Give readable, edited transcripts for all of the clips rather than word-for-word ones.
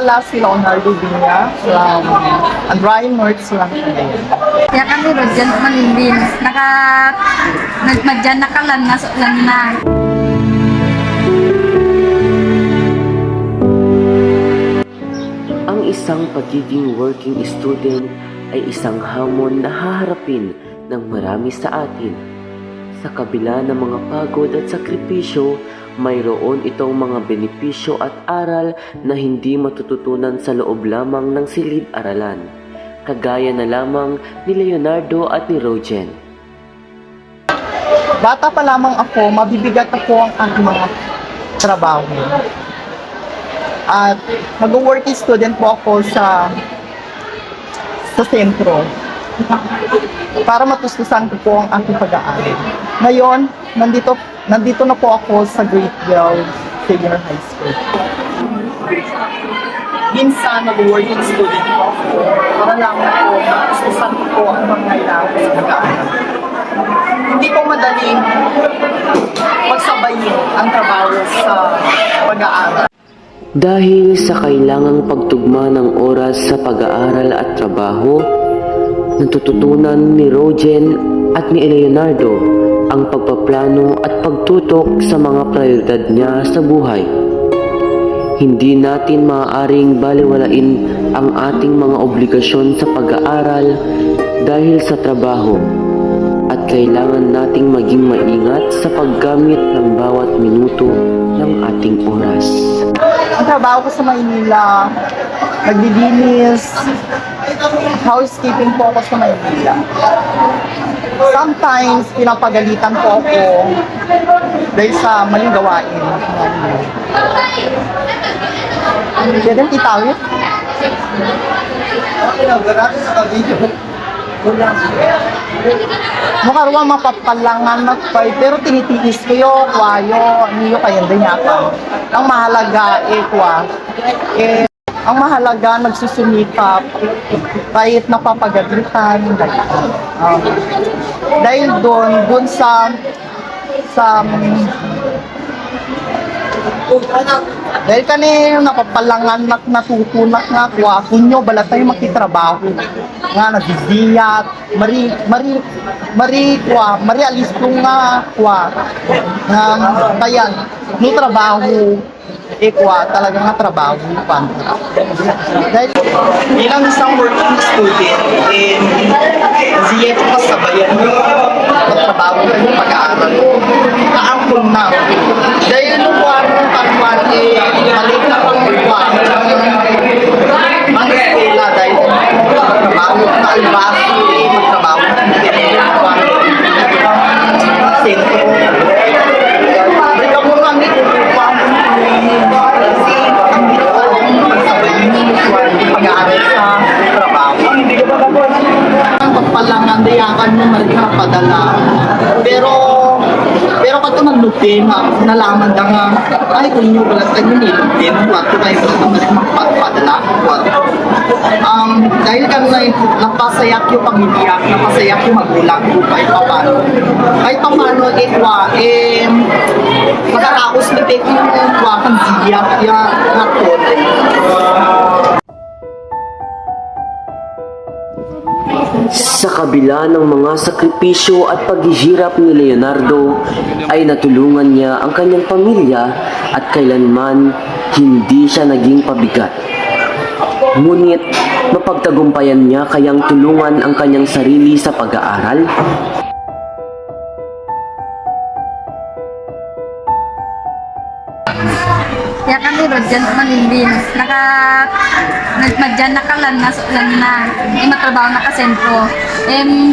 pala si Leonardo Villa from Andrain North Surang. Kaya kami Rodjan Manindin. Nagmadyan na kalan na lang na. Ang isang pagiging working student ay isang hamon na haharapin ng marami sa atin. Sa kabila ng mga pagod at sakripisyo, mayroon itong mga benepisyo at aral na hindi matututunan sa loob lamang ng silid-aralan, kagaya na lamang ni Leonardo at ni Rogen. Bata pa lamang ako, mabibigat ako ang aking mga trabaho. At mag-working student po ako sa sentro para matustusan ko po ang aking pag-aaral. Ngayon, nandito na po ako sa grade 12 senior high school. Minsan, mag-working student po ako para lang po matustusan ko po ang mga kailangan sa pag-aaral. Hindi po madaling magsabayin ang trabaho sa pag-aaral. Dahil sa kailangang pagtugma ng oras sa pag-aaral at trabaho, natututunan ni Rogen at ni Leonardo ang pagpaplano at pagtutok sa mga prioridad niya sa buhay. Hindi natin maaaring baliwalain ang ating mga obligasyon sa pag-aaral dahil sa trabaho, at kailangan nating maging maingat sa paggamit ng bawat minuto ng ating oras. Ang trabaho ko sa Maynila, naglilinis, housekeeping po ako sa Maynila. Sometimes, pinapagalitan po ako dahil sa maling gawain. Pwede itawid? Makarwa mapapalangan magpay, pero tinitiis ko yo, kwayo, niyo kayo din yata. Ang mahalaga, ang mahalaga, nagsusumikap, kahit napapagalitan, dahil doon sa dahil kanina napapalangan natutunak nga kwa kunyo balat tayo makitrabaho nga nagdidiyat mari alisto nga kwa kaya no trabaho kwa talaga nga trabaho pa dahil bilang isang working student siya ito kasabayan magtrabaho ng pag-aaral naampun na dahil nung kwarong kanuan maliit na pag-uwan ang eskwela dahil magtrabaho na albaso magtrabaho na sentro balik ako nga kasi ang pag-aaral sa trabaho ang pagpalangan dayakan mo marika padala pero kato naglutin nalaman da nga ay kung nyo balas tayo nilutin wato kayo balas magpadala dahil kami na napasayak yung pamilya napasayak yung magulang ko kahit papano makaraos na take yung kang siyak nakon Sa kabila ng mga sakripisyo at paghihirap ni Leonardo, ay natulungan niya ang kanyang pamilya at kailanman hindi siya naging pabigat. Ngunit mapagtagumpayan niya kayang tulungan ang kanyang sarili sa pag-aaral. Kaya kami Rodjan Manindin. Nagmadyan na kalan na lang na. Matrabaho na kasentro.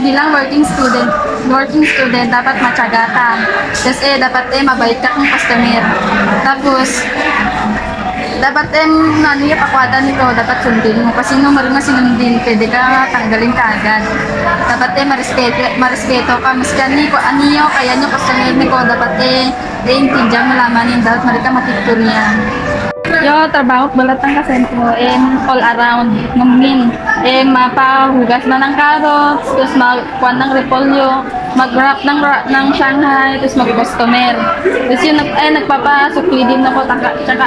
Bilang working student, dapat matyaga ka. Kasi dapat mabait ka kung customer. Tapos, dapat pakwada nito, dapat sundin mo. Kasi nung maring sinundin, pwede ka tanggalin ka agad. Dapat marespeto ka. Mas aniyo, kaya nyo customer nito, dapat intindihan mo laman yung dapat marika matipturya. Yo, trabaho balat ng kasentro, all around, mungkin, mapahugas na ng carrots, tapos makuha ng repolyo, mag-wrap ng Shanghai, tapos mag-customer. Tapos yun, nagpapasukli din ako, tsaka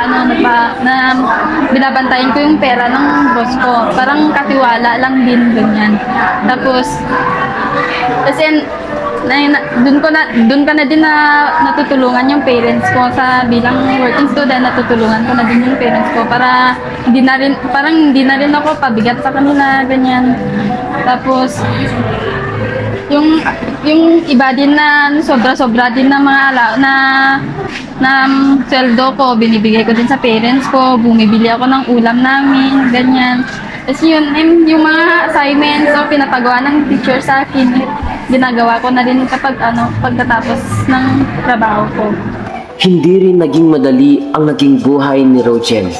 binabantayan ko yung pera ng boss ko. Parang katiwala lang din, ganyan. Tapos yun, doon ka na din na natutulungan yung parents ko sa bilang working student, natutulungan ko na din yung parents ko para hindi na rin ako pabigat sa kanila, ganyan. Tapos yung iba din na sobra-sobra din na mga na sweldo ko, binibigay ko din sa parents ko, bumibili ako ng ulam namin, ganyan. Tapos yung mga assignments o pinapagawa ng teacher sa akin, ginagawa ko na din pagkatapos ng trabaho ko. Hindi rin naging madali ang naging buhay ni Rojen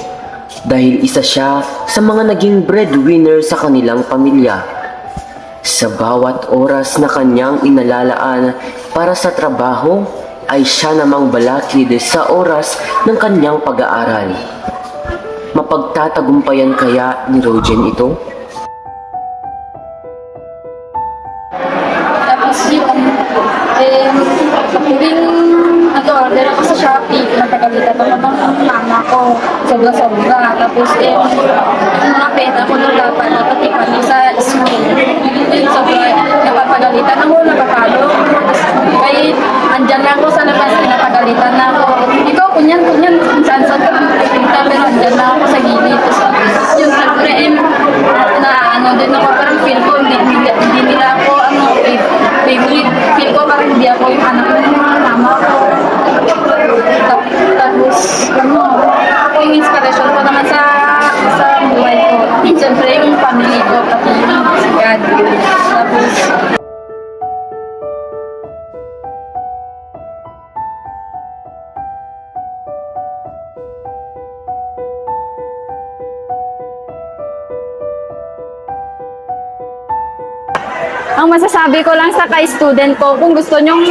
dahil isa siya sa mga naging breadwinner sa kanilang pamilya. Sa bawat oras na kanyang inalalaan para sa trabaho, ay siya namang balakid sa oras ng kanyang pag-aaral. Mapagtatagumpayan kaya ni Rojen ito? Tapos order ako sa Shopee, pinapagalitan ako ng mama ko, sobra-sobra. Tapos mga pera ko nung dapat kami sa school. Sobra, napapagalitan ako, napapalo. Kahit andyan lang ako sa labas, pinapagalitan na ako. Ikaw, kunyan, saan ka pupunta, pero andyan lang ako sa gilid. Tapos yun, siyempre, din ako, parang feel ko, hindi nila ako, favorite. Feel ko parang hindi ako yung anak ng mga mama ko. Tapos, ako yung inspiration ko naman sa buhay ko. Siyempre, yung family ko, pati yung si God. Tapos, ang masasabi ko lang sa ka-student ko, kung gusto nyong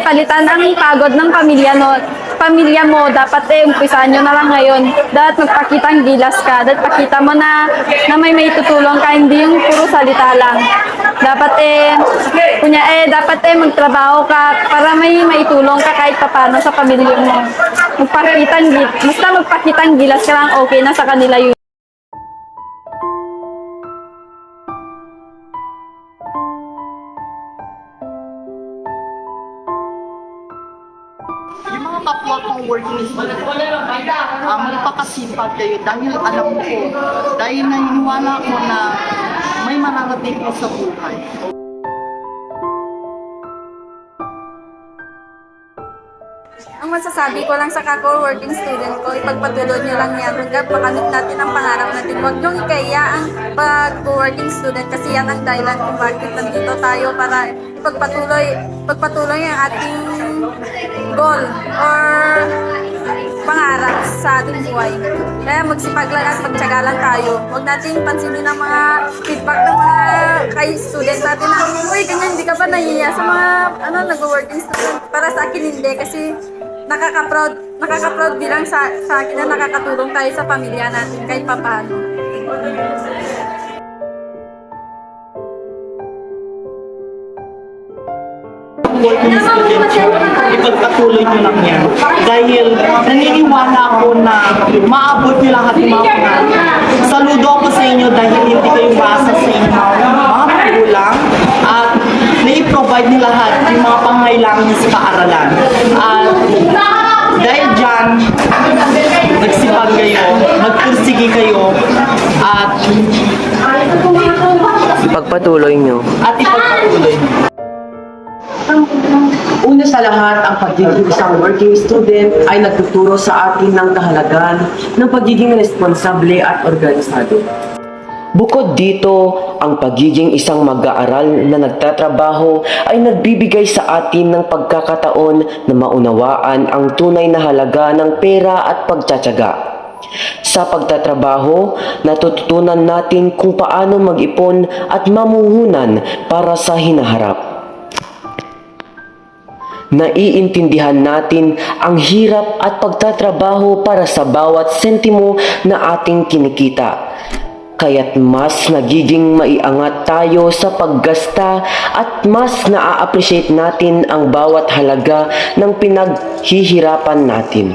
palitan ang pagod ng pamilya mo, dapat umpisahan nyo na lang ngayon. Dapat magpakitang gilas ka, dapat pakita mo na may tutulong ka, hindi yung puro salita lang. Dapat dapat magtrabaho ka para may maitulong ka kahit papano sa pamilya mo. Basta magpakitang gilas ka lang, okay na sa kanila yun. Yung mga kapwa kong working student, magpakasipag kayo dahil alam ko, dahil naniniwala ko na may mararating ko sa buhay. Ang masasabi ko lang sa working student ko, ipagpatuloy nyo lang yan hanggang makamit natin ang pangarap natin. Huwag nyo ikaya ang pag-working student kasi yan ang dahilan kung bakit nandito tayo para pagpatuloy ang ating goal or pangarap sa ating buhay. Kaya magsipag lang at magtyaga lang tayo. Huwag natin pansinin ang mga feedback ng mga student natin na, uy, ganyan, hindi ka ba nahiya sa mga nag-working student? Para sa akin hindi kasi nakaka-proud bilang sa akin na nakakatulong tayo sa pamilya natin kahit papaano. Working student, ipagpatuloy nyo lang yan. Dahil naniniwala ako na maabot nyo lahat ng mga pangarap. Saludo ako sa inyo dahil hindi kayo basa sa inyo mga magulang at na-provide nyo lahat yung mga pangailangan nyo sa paaralan. At dahil dyan, nagsipag kayo, nagpursige kayo, at Pagpatuloy nyo. ipagpatuloy nyo. Una sa lahat, ang pagiging isang working student ay nagtuturo sa atin ng kahalagahan ng pagiging responsable at organisado. Bukod dito, ang pagiging isang mag-aaral na nagtatrabaho ay nagbibigay sa atin ng pagkakataon na maunawaan ang tunay na halaga ng pera at pagtsatsaga. Sa pagtatrabaho, natututunan natin kung paano mag-ipon at mamuhunan para sa hinaharap. Naiintindihan natin ang hirap at pagtatrabaho para sa bawat sentimo na ating kinikita. Kaya't mas nagiging maiangat tayo sa paggasta at mas naa-appreciate natin ang bawat halaga ng pinaghihirapan natin.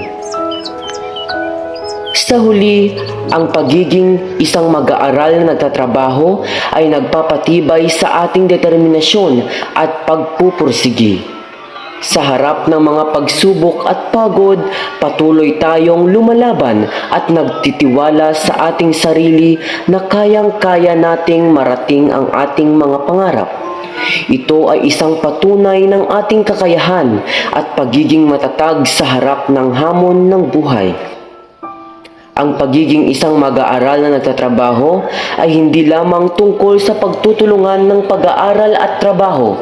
Sa huli, ang pagiging isang mag-aaral na nagtatrabaho ay nagpapatibay sa ating determinasyon at pagpupursige. Sa harap ng mga pagsubok at pagod, patuloy tayong lumalaban at nagtitiwala sa ating sarili na kayang-kaya nating marating ang ating mga pangarap. Ito ay isang patunay ng ating kakayahan at pagiging matatag sa harap ng hamon ng buhay. Ang pagiging isang mag-aaral na nagtatrabaho ay hindi lamang tungkol sa pagtutulungan ng pag-aaral at trabaho.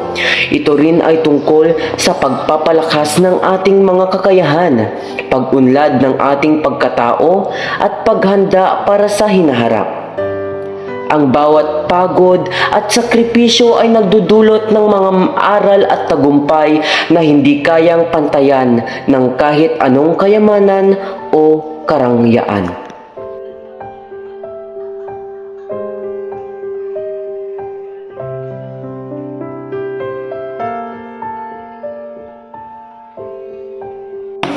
Ito rin ay tungkol sa pagpapalakas ng ating mga kakayahan, pag-unlad ng ating pagkatao at paghanda para sa hinaharap. Ang bawat pagod at sakripisyo ay nagdudulot ng mga aral at tagumpay na hindi kayang pantayan ng kahit anong kayamanan o karangyaan.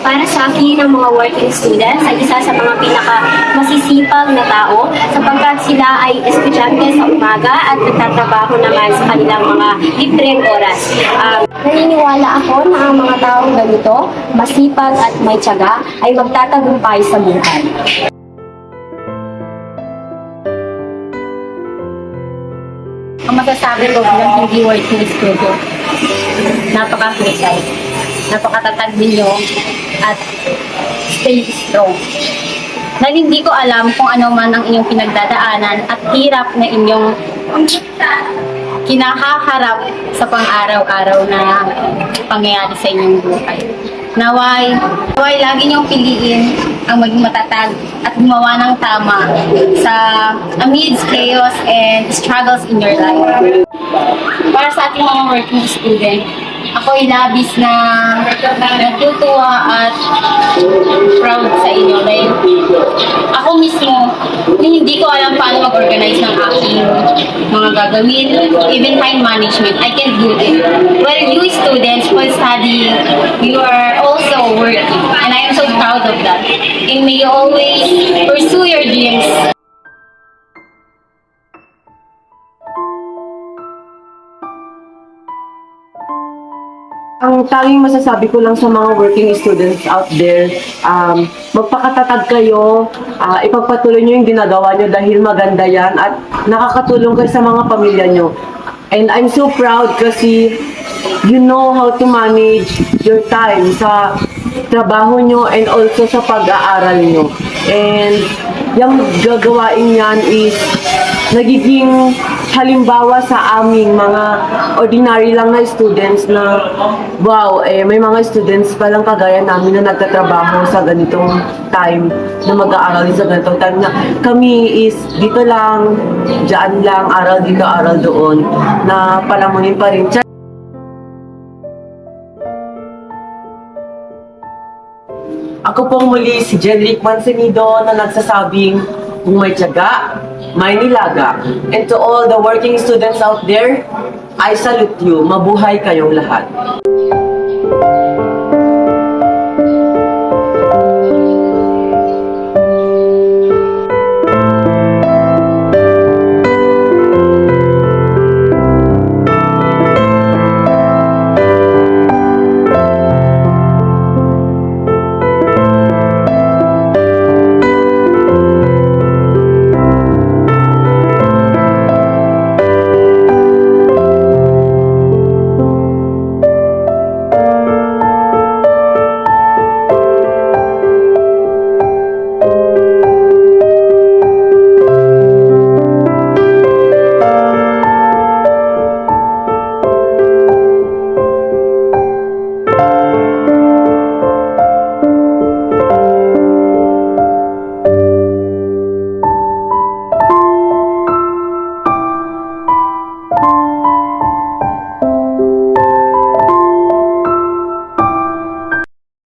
Para sa akin, ang mga working students ay isa sa mga pinaka-masisipag na tao sapagkat sila ay estudyante sa umaga at nagtatrabaho naman sa kanilang mga libreng oras. Naniniwala ako na ang mga taong ganito, masipag at may tiyaga, ay magtatagumpay sa buhay. Ang masasabi ko bilang hindi working student, napaka-precise, napakatatag ninyo, at stay strong. Dahil hindi ko alam kung ano man ang inyong pinagdadaanan at hirap na inyong kinahaharap sa pang-araw-araw na pangyayari sa inyong buhay. Naway lagi niyong piliin ang maging matatag at gumawa ng tama sa amidst chaos and struggles in your life. Para sa ating mga working student, ako'y labis na natutuwa at proud sa inyo dahil ako mismo, hindi ko alam paano mag-organize ng aking mga gagawin, even time management, I can do it. While you students, while studying, you are also working, and I am so proud of that. And may you always pursue your dreams. Ang tanging masasabi ko lang sa mga working students out there, magpakatatag kayo, ipagpatuloy nyo yung ginagawa nyo dahil maganda yan at nakakatulong kayo sa mga pamilya nyo. And I'm so proud kasi you know how to manage your time sa trabaho nyo and also sa pag-aaral nyo. And yung gagawain yan is nagiging halimbawa sa aming mga ordinary lang na students na wow, may mga students palang kagaya namin na nagtatrabaho sa ganitong time, na mag-aaral sa ganitong time na kami is dito lang, dyan lang, aral dito, aral doon, na palamunin pa rin. Ako pong muli si Jenrick Mansenido na nagsasabing kung may tiyaga, may nilaga. And to all the working students out there, I salute you. Mabuhay kayong lahat.